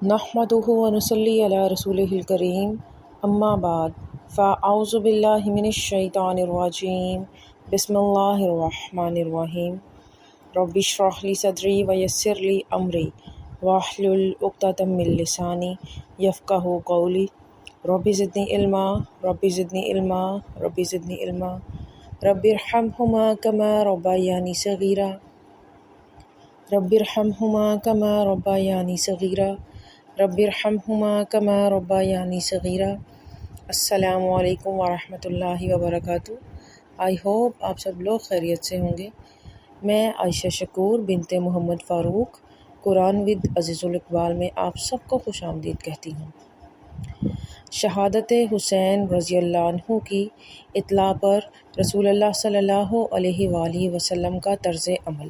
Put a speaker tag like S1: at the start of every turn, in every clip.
S1: نحمدہ ونصلی علی رسولہ الکریم اما بعد فاعوذ باللہ من الشیطان الرجیم بسم اللہ الرحمن الرحیم رب اشرح لی صدری ویسر لی امری واحلل عقدۃ من لسانی یفقہوا قولی رب زدنی علما رب زدنی علما رب زدنی علما رب ارحمہما کما ربیانی صغیرا رب ارحمہما کما ربیانی صغیرا رب ارحمہما کما ربیانی صغیرا۔ السلام علیکم ورحمۃ اللہ وبرکاتہ۔ آئی ہوپ آپ سب لوگ خیریت سے ہوں گے۔ میں عائشہ شکور بنت محمد فاروق قرآن ود عزیز الاقبال میں آپ سب کو خوش آمدید کہتی ہوں۔ شہادت حسین رضی اللہ عنہ کی اطلاع پر رسول اللہ صلی اللہ علیہ وآلہ وسلم کا طرز عمل۔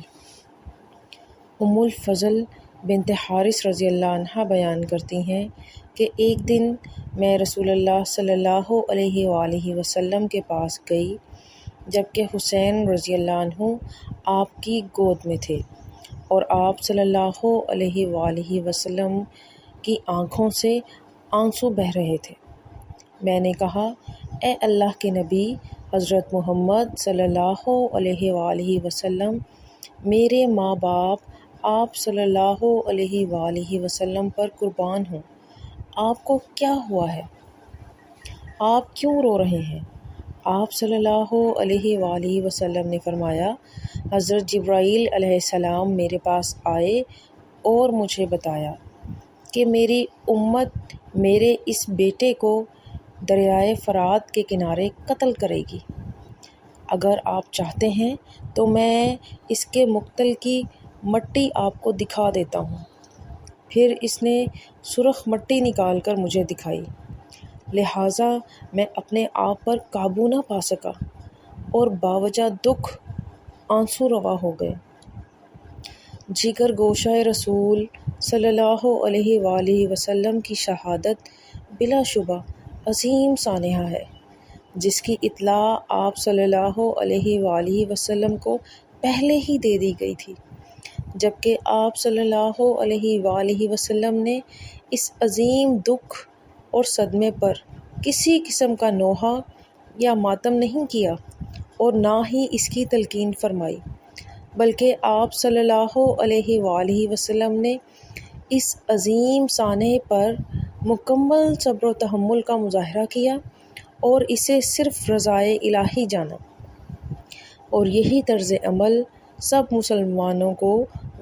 S1: ام الفضل بنت حارث رضی اللہ عنہ بیان کرتی ہیں کہ ایک دن میں رسول اللہ صلی اللہ علیہ وآلہ وسلم کے پاس گئی جبکہ حسین رضی اللہ عنہ آپ کی گود میں تھے اور آپ صلی اللہ علیہ وآلہ وسلم کی آنکھوں سے آنسو بہہ رہے تھے۔ میں نے کہا، اے اللہ کے نبی حضرت محمد صلی اللہ علیہ وآلہ وسلم، میرے ماں باپ آپ صلی اللہ علیہ وآلہ وسلم پر قربان ہوں، آپ کو کیا ہوا ہے؟ آپ کیوں رو رہے ہیں؟ آپ صلی اللہ علیہ وآلہ وسلم نے فرمایا، حضرت جبرائیل علیہ السلام میرے پاس آئے اور مجھے بتایا کہ میری امت میرے اس بیٹے کو دریائے فرات کے کنارے قتل کرے گی۔ اگر آپ چاہتے ہیں تو میں اس کے مقتل کی مٹی آپ کو دکھا دیتا ہوں۔ پھر اس نے سرخ مٹی نکال کر مجھے دکھائی، لہٰذا میں اپنے آپ پر قابو نہ پا سکا اور باوجہ دکھ آنسو روا ہو گئے۔ جگر گوشہ رسول صلی اللہ علیہ وآلہ وسلم کی شہادت بلا شبہ عظیم سانحہ ہے، جس کی اطلاع آپ صلی اللہ علیہ وآلہ وسلم کو پہلے ہی دے دی گئی تھی، جبکہ آپ صلی اللہ علیہ وآلہ وسلم نے اس عظیم دکھ اور صدمے پر کسی قسم کا نوحہ یا ماتم نہیں کیا اور نہ ہی اس کی تلقین فرمائی، بلکہ آپ صلی اللہ علیہ وآلہ وسلم نے اس عظیم سانحے پر مکمل صبر و تحمل کا مظاہرہ کیا اور اسے صرف رضائے الہی جانا، اور یہی طرز عمل سب مسلمانوں کو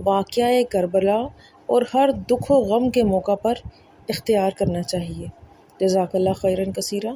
S1: واقعہ کربلا اور ہر دکھ و غم کے موقع پر اختیار کرنا چاہیے۔ جزاک اللہ خیراً کثیرا۔